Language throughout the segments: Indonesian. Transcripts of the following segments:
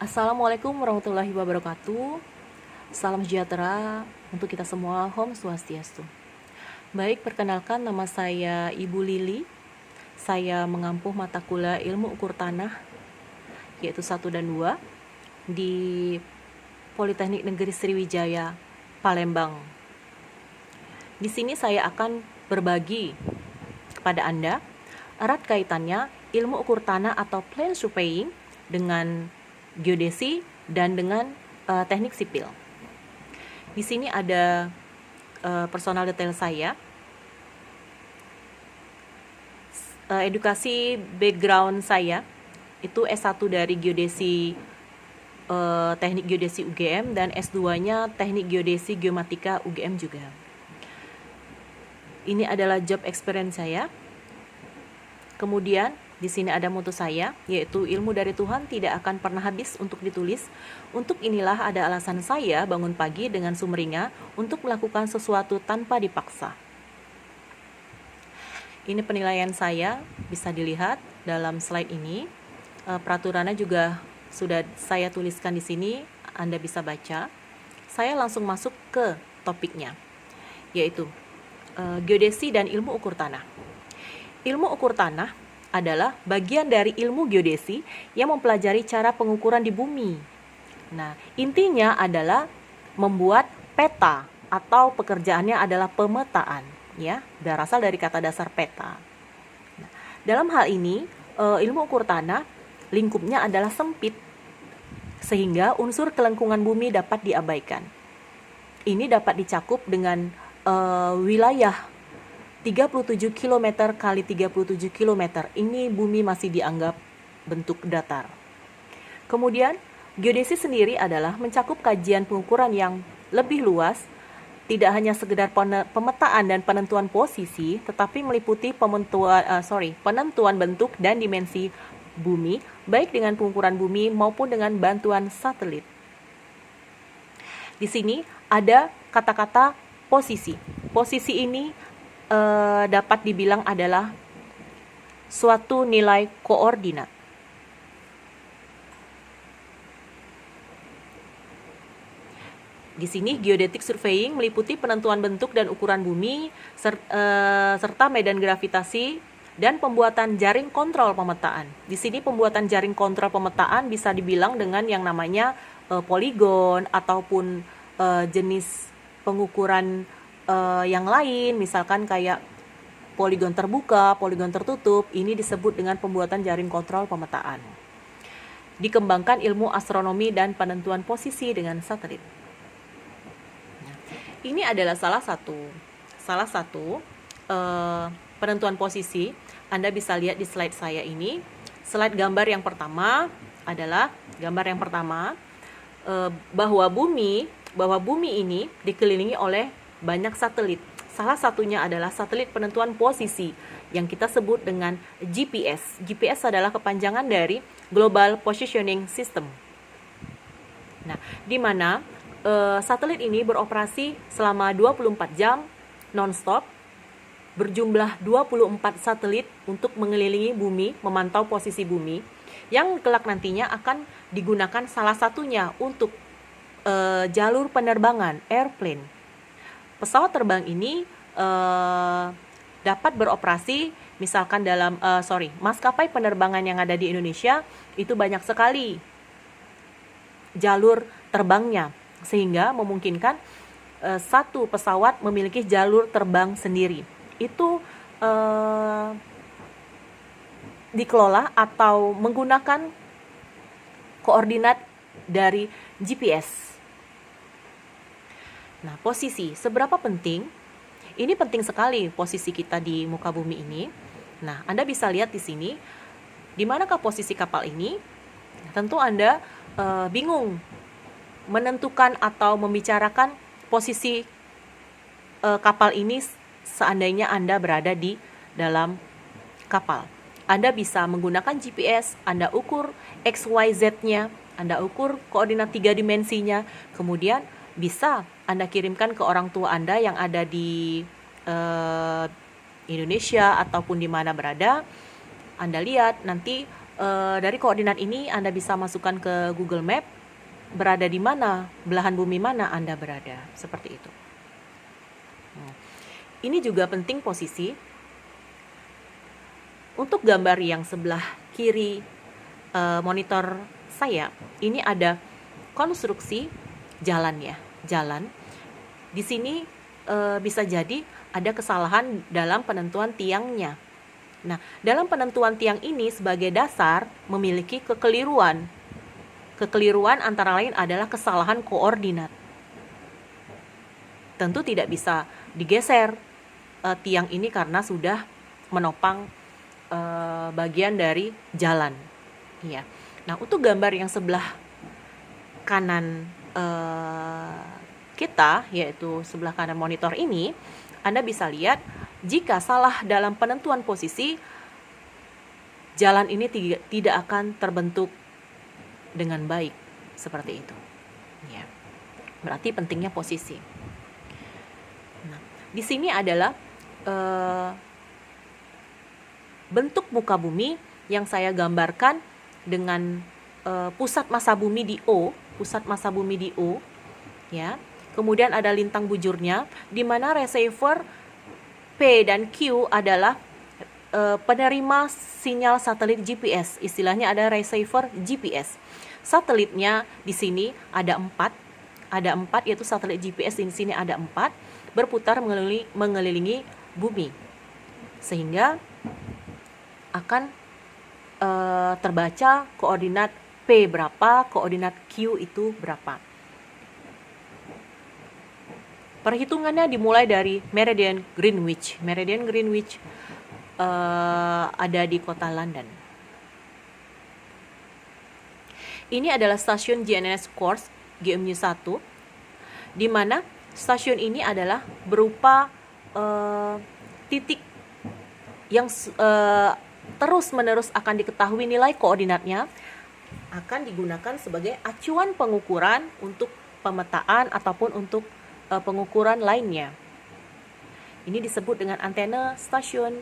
Assalamualaikum warahmatullahi wabarakatuh. Salam sejahtera untuk kita semua. Om Swastiastu. Baik, perkenalkan nama saya Ibu Lili. Saya mengampu mata kuliah ilmu ukur tanah yaitu 1 dan 2 di Politeknik Negeri Sriwijaya, Palembang. Di sini saya akan berbagi kepada Anda erat kaitannya ilmu ukur tanah atau plan surveying dengan geodesi dan dengan teknik sipil. Di sini ada personal detail saya. Edukasi background saya itu S1 dari geodesi, teknik geodesi UGM, dan S2-nya teknik geodesi geomatika UGM juga. Ini adalah job experience saya. Kemudian di sini ada moto saya, yaitu ilmu dari Tuhan tidak akan pernah habis untuk ditulis. Untuk inilah ada alasan saya bangun pagi dengan sumringah untuk melakukan sesuatu tanpa dipaksa. Ini penilaian saya, bisa dilihat dalam slide ini. Peraturannya juga sudah saya tuliskan di sini, Anda bisa baca. Saya langsung masuk ke topiknya, yaitu geodesi dan ilmu ukur tanah. Ilmu ukur tanah adalah bagian dari ilmu geodesi yang mempelajari cara pengukuran di bumi. Nah, intinya adalah membuat peta atau pekerjaannya adalah pemetaan, ya, berasal dari kata dasar peta. Nah, dalam hal ini, ilmu ukur tanah lingkupnya adalah sempit sehingga unsur kelengkungan bumi dapat diabaikan. Ini dapat dicakup dengan wilayah 37 km kali 37 km. Ini bumi masih dianggap bentuk datar. Kemudian, geodesi sendiri adalah mencakup kajian pengukuran yang lebih luas, tidak hanya sekedar pemetaan dan penentuan posisi, tetapi meliputi penentuan bentuk dan dimensi bumi, baik dengan pengukuran bumi maupun dengan bantuan satelit. Di sini ada kata-kata posisi. Posisi ini dapat dibilang adalah suatu nilai koordinat. Di sini geodetic surveying meliputi penentuan bentuk dan ukuran bumi serta medan gravitasi dan pembuatan jaring kontrol pemetaan. Di sini pembuatan jaring kontrol pemetaan bisa dibilang dengan yang namanya poligon ataupun jenis pengukuran yang lain, misalkan kayak poligon terbuka, poligon tertutup. Ini disebut dengan pembuatan jaring kontrol pemetaan. Dikembangkan ilmu astronomi dan penentuan posisi dengan satelit. Nah, ini adalah salah satu penentuan posisi. Anda bisa lihat di slide saya ini. Slide gambar yang pertama adalah bahwa bumi ini dikelilingi oleh banyak satelit. Salah satunya adalah satelit penentuan posisi yang kita sebut dengan GPS. GPS adalah kepanjangan dari Global Positioning System. Nah, di mana satelit ini beroperasi selama 24 jam non-stop, berjumlah 24 satelit untuk mengelilingi bumi, memantau posisi bumi, yang kelak nantinya akan digunakan salah satunya untuk jalur penerbangan, airplane. Pesawat terbang ini dapat beroperasi misalkan dalam maskapai penerbangan yang ada di Indonesia itu banyak sekali jalur terbangnya, sehingga memungkinkan satu pesawat memiliki jalur terbang sendiri. Itu dikelola atau menggunakan koordinat dari GPS. Nah, posisi seberapa penting? Ini penting sekali posisi kita di muka bumi ini. Nah, Anda bisa lihat di sini, di manakah posisi kapal ini? Tentu Anda bingung menentukan atau membicarakan posisi kapal ini seandainya Anda berada di dalam kapal. Anda bisa menggunakan GPS, Anda ukur XYZ-nya, Anda ukur koordinat 3 dimensinya, kemudian bisa Anda kirimkan ke orang tua Anda yang ada di Indonesia ataupun di mana berada. Anda lihat nanti Dari koordinat ini Anda bisa masukkan ke Google Map, berada di mana, belahan bumi mana Anda berada, seperti itu. Ini juga penting posisi. Untuk gambar yang sebelah kiri monitor saya, ini ada konstruksi jalan ya, jalan. Di sini bisa jadi ada kesalahan dalam penentuan tiangnya. Nah, dalam penentuan tiang ini sebagai dasar memiliki kekeliruan. Kekeliruan antara lain adalah kesalahan koordinat. Tentu tidak bisa digeser tiang ini karena sudah menopang bagian dari jalan. Ya. Nah, untuk gambar yang sebelah kanan kita, yaitu sebelah kanan monitor ini, Anda bisa lihat jika salah dalam penentuan posisi, jalan ini tidak akan terbentuk dengan baik, seperti itu. Ya. Berarti pentingnya posisi. Nah, di sini adalah bentuk muka bumi yang saya gambarkan dengan pusat massa bumi di O, ya. Kemudian ada lintang bujurnya, di mana receiver P dan Q adalah penerima sinyal satelit GPS. Istilahnya ada receiver GPS. Satelitnya di sini ada 4, yaitu satelit GPS di sini ada 4, berputar mengelilingi bumi, sehingga akan terbaca koordinat P berapa, koordinat Q itu berapa. Perhitungannya dimulai dari meridian Greenwich. Meridian Greenwich ada di kota London. Ini adalah stasiun GNSS course GMU 1, di mana stasiun ini adalah berupa titik yang terus-menerus akan diketahui nilai koordinatnya, akan digunakan sebagai acuan pengukuran untuk pemetaan ataupun untuk pengukuran lainnya. Ini disebut dengan antena stasiun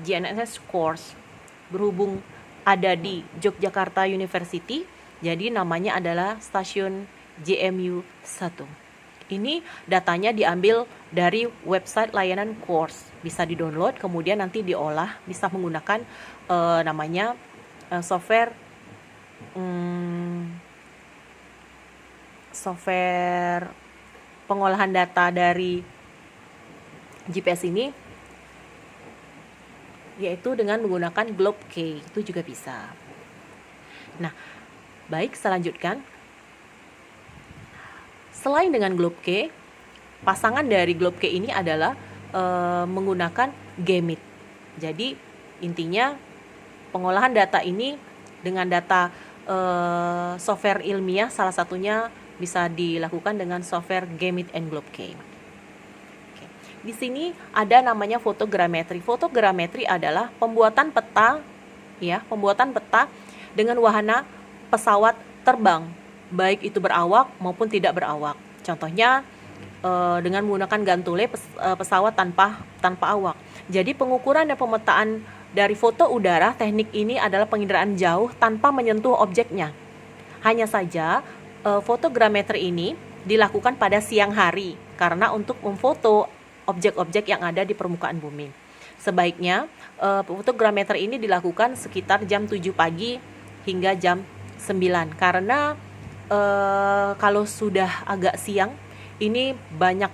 GNSS course. Berhubung ada di Yogyakarta University, jadi namanya adalah stasiun GMU 1. Ini datanya diambil dari website layanan course, bisa di-download, kemudian nanti diolah, bisa menggunakan namanya software pengolahan data dari GPS ini, yaitu dengan menggunakan GlobeK, itu juga bisa. Nah, baik, selanjutkan. Selain dengan GlobeK, pasangan dari GlobeK ini adalah menggunakan Gamit. Jadi intinya pengolahan data ini dengan data software ilmiah, salah satunya bisa dilakukan dengan software Gamit and GlobeK. Oke. Di sini ada namanya fotogrametri. Fotogrametri adalah pembuatan peta, ya, pembuatan peta dengan wahana pesawat terbang, baik itu berawak maupun tidak berawak. Contohnya dengan menggunakan gantule pesawat tanpa awak. Jadi pengukuran dan pemetaan dari foto udara, teknik ini adalah penginderaan jauh tanpa menyentuh objeknya. Hanya saja fotogrametri ini dilakukan pada siang hari karena untuk memfoto objek-objek yang ada di permukaan bumi. Sebaiknya fotogrametri ini dilakukan sekitar jam 7 pagi hingga jam 9, karena kalau sudah agak siang ini banyak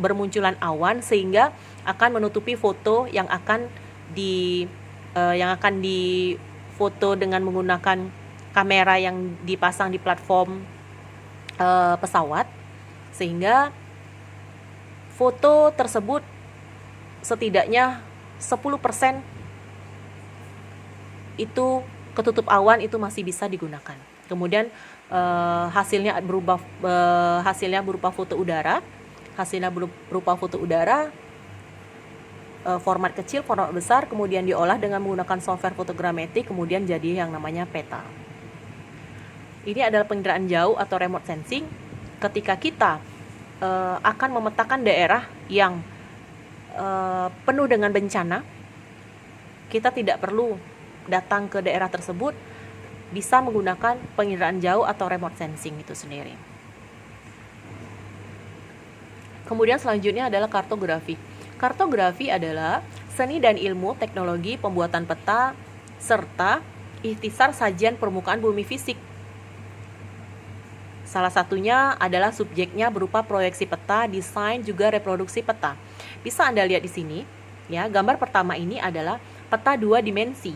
bermunculan awan sehingga akan menutupi foto yang akan difoto dengan menggunakan kamera yang dipasang di platform pesawat, sehingga foto tersebut setidaknya 10% itu ketutup awan, itu masih bisa digunakan. Kemudian hasilnya berupa foto udara. Format kecil, format besar, kemudian diolah dengan menggunakan software fotogrametri, kemudian jadi yang namanya peta. Ini adalah penginderaan jauh atau remote sensing. Ketika kita akan memetakan daerah yang penuh dengan bencana, kita tidak perlu datang ke daerah tersebut bisa menggunakan penginderaan jauh atau remote sensing itu sendiri. Kemudian selanjutnya adalah kartografi. Kartografi adalah seni dan ilmu teknologi pembuatan peta serta ikhtisar sajian permukaan bumi fisik. Salah satunya adalah subjeknya berupa proyeksi peta, desain, juga reproduksi peta. Bisa Anda lihat di sini, ya. Gambar pertama ini adalah peta 2 dimensi.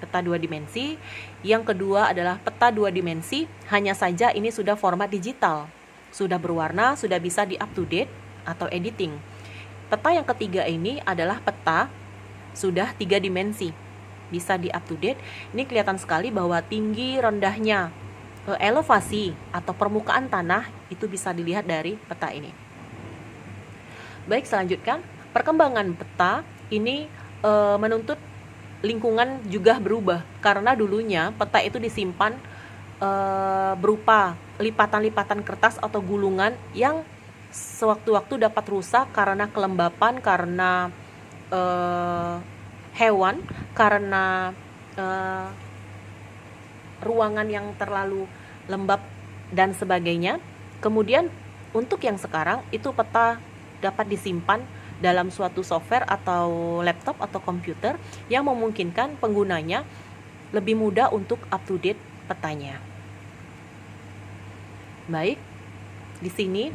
Peta 2 dimensi. Yang kedua adalah peta 2 dimensi, hanya saja ini sudah format digital. Sudah berwarna, sudah bisa di up to date atau editing. Peta yang ketiga ini adalah peta sudah 3 dimensi. Bisa di up to date. Ini kelihatan sekali bahwa tinggi rendahnya elevasi atau permukaan tanah itu bisa dilihat dari peta ini. Baik, selanjutnya perkembangan peta ini menuntut lingkungan juga berubah, karena dulunya peta itu disimpan berupa lipatan-lipatan kertas atau gulungan yang sewaktu-waktu dapat rusak karena kelembapan, karena hewan, karena ruangan yang terlalu lembab dan sebagainya. Kemudian untuk yang sekarang itu peta dapat disimpan dalam suatu software atau laptop atau komputer yang memungkinkan penggunanya lebih mudah untuk up to date petanya. Baik, di sini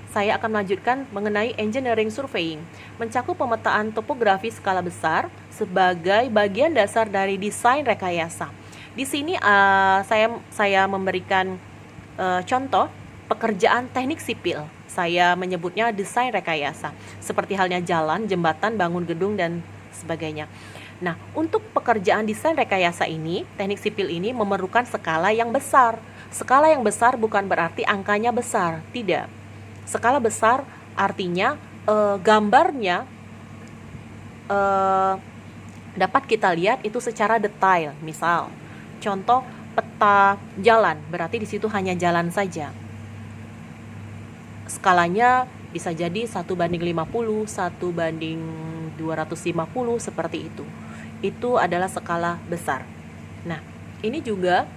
saya akan melanjutkan mengenai engineering surveying, mencakup pemetaan topografi skala besar sebagai bagian dasar dari desain rekayasa. Di sini saya memberikan contoh pekerjaan teknik sipil. Saya menyebutnya desain rekayasa, seperti halnya jalan, jembatan, bangun gedung, dan sebagainya. Nah, untuk pekerjaan desain rekayasa ini, teknik sipil ini memerlukan skala yang besar. Skala yang besar bukan berarti angkanya besar, tidak. Skala besar artinya gambarnya dapat kita lihat itu secara detail. Misal, contoh peta jalan, berarti di situ hanya jalan saja. Skalanya bisa jadi 1:50, 1:250, seperti itu. Itu adalah skala besar. Nah, ini juga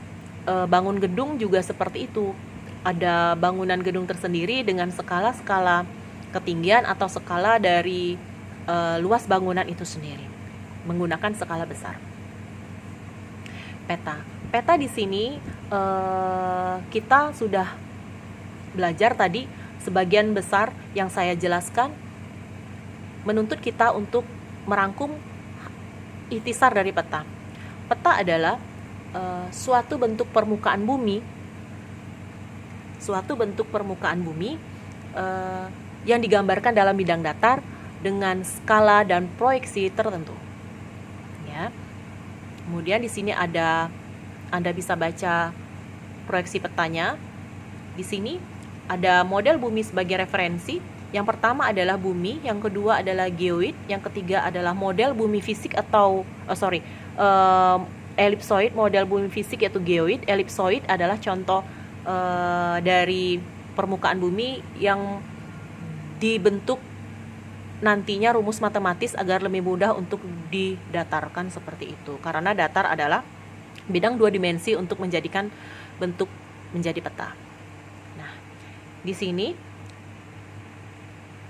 bangun gedung juga seperti itu. Ada bangunan gedung tersendiri dengan skala-skala ketinggian atau skala dari luas bangunan itu sendiri, menggunakan skala besar. Peta di sini kita sudah belajar tadi. Sebagian besar yang saya jelaskan menuntut kita untuk merangkum ikhtisar dari peta. Peta adalah suatu bentuk permukaan bumi, yang digambarkan dalam bidang datar dengan skala dan proyeksi tertentu. Ya. Kemudian di sini Anda bisa baca proyeksi petanya. Di sini ada model bumi sebagai referensi. Yang pertama adalah bumi, yang kedua adalah geoid, yang ketiga adalah model bumi fisik atau elipsoid. Model bumi fisik yaitu geoid. Elipsoid adalah contoh dari permukaan bumi yang dibentuk nantinya rumus matematis agar lebih mudah untuk didatarkan seperti itu. Karena datar adalah bidang 2 dimensi untuk menjadikan bentuk menjadi peta. Di sini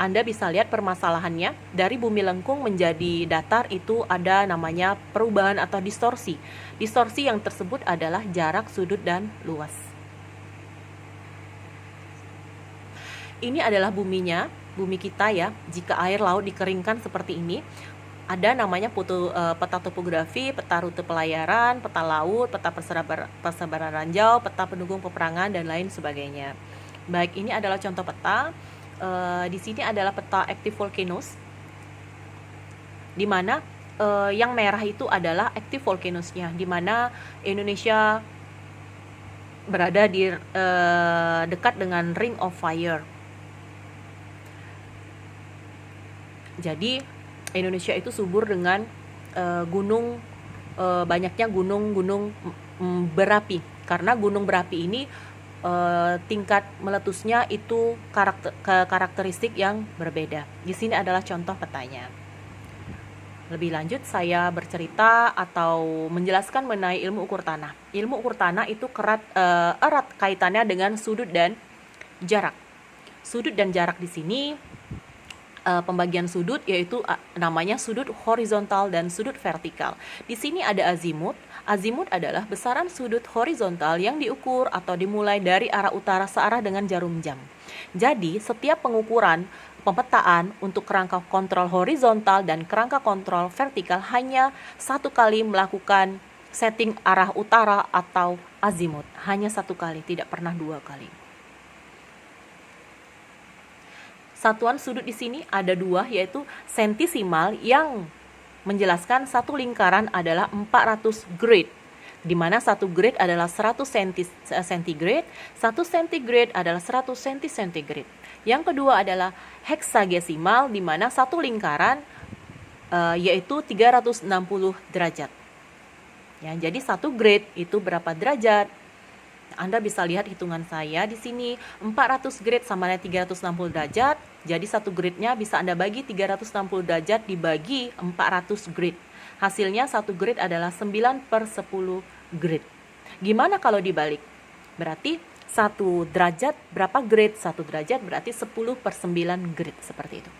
Anda bisa lihat permasalahannya. Dari bumi lengkung menjadi datar itu ada namanya perubahan atau distorsi. Distorsi yang tersebut adalah jarak, sudut, dan luas. Ini adalah buminya, bumi kita ya. Jika air laut dikeringkan seperti ini, ada namanya peta topografi, peta rute pelayaran, peta laut, peta persebaran ranjau, peta pendukung peperangan, dan lain sebagainya. Baik, ini adalah contoh peta. Di sini adalah peta active volcanoes, di mana yang merah itu adalah active volcanoes-nya, di mana Indonesia berada di dekat dengan Ring of Fire. Jadi Indonesia itu subur dengan gunung, banyaknya gunung-gunung berapi. Karena gunung berapi ini tingkat meletusnya itu karakteristik yang berbeda. Di sini adalah contoh petanya. Lebih lanjut, saya bercerita atau menjelaskan mengenai ilmu ukur tanah. Ilmu ukur tanah itu erat kaitannya dengan sudut dan jarak. Sudut dan jarak di sini, pembagian sudut yaitu namanya sudut horizontal dan sudut vertikal. Di sini ada azimut. Azimut adalah besaran sudut horizontal yang diukur atau dimulai dari arah utara searah dengan jarum jam. Jadi, setiap pengukuran pemetaan untuk kerangka kontrol horizontal dan kerangka kontrol vertikal hanya satu kali melakukan setting arah utara atau azimut. Hanya satu kali, tidak pernah dua kali. Satuan sudut di sini ada dua, yaitu sentisimal yang menjelaskan satu lingkaran adalah 400 grade, di mana satu grade adalah 100 centigrade, 1 centigrade adalah 100 centigrade. Yang kedua adalah heksagesimal, di mana satu lingkaran yaitu 360 derajat. Ya, jadi satu grade itu berapa derajat? Anda bisa lihat hitungan saya di sini, 400 grade sama dengan 360 derajat. Jadi satu grade-nya bisa Anda bagi 360 derajat dibagi 400 grade. Hasilnya satu grade adalah 9/10 grade. Gimana kalau dibalik? Berarti 1 derajat berapa grade? 1 derajat berarti 10/9 grade, seperti itu.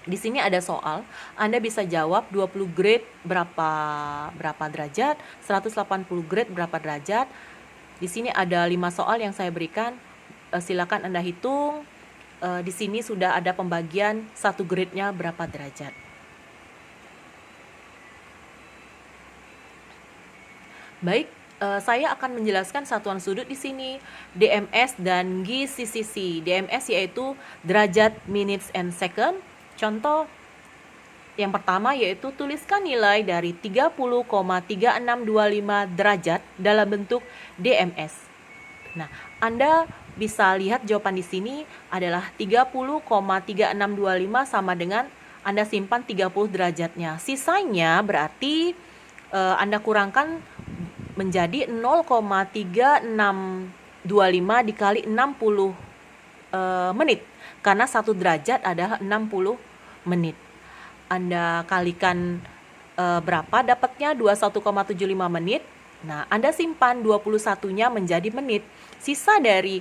Di sini ada soal, Anda bisa jawab 20 grade berapa derajat, 180 grade berapa derajat. Di sini ada 5 soal yang saya berikan. Silakan Anda hitung. Di sini sudah ada pembagian 1 grade-nya berapa derajat. Baik, saya akan menjelaskan satuan sudut di sini, DMS dan GCCC. DMS yaitu derajat, minutes, and second. Contoh yang pertama yaitu tuliskan nilai dari 30,3625 derajat dalam bentuk DMS. Nah, Anda bisa lihat jawaban di sini adalah 30,3625 sama dengan Anda simpan 30 derajatnya. Sisanya berarti Anda kurangkan menjadi 0,3625 dikali 60 menit, karena 1 derajat adalah 60 menit. Anda kalikan berapa dapatnya? 21,75 menit. Nah, Anda simpan 21-nya menjadi menit. Sisa dari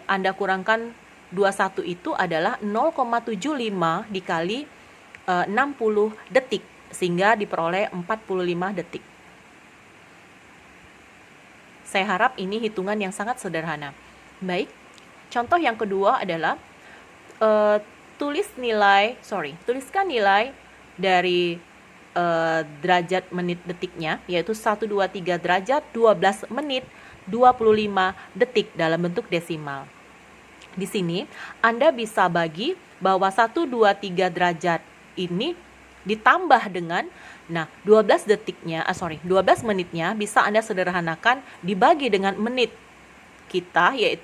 Anda kurangkan 21 itu adalah 0,75 dikali 60 detik, sehingga diperoleh 45 detik. Saya harap ini hitungan yang sangat sederhana. Baik, contoh yang kedua adalah tuliskan nilai dari derajat menit detiknya, yaitu 1, 2, 3 derajat, 12 menit, 25 detik dalam bentuk desimal. Di sini Anda bisa bagi bahwa 1, 2, 3 derajat ini ditambah dengan 12 menitnya bisa Anda sederhanakan dibagi dengan menit kita, yaitu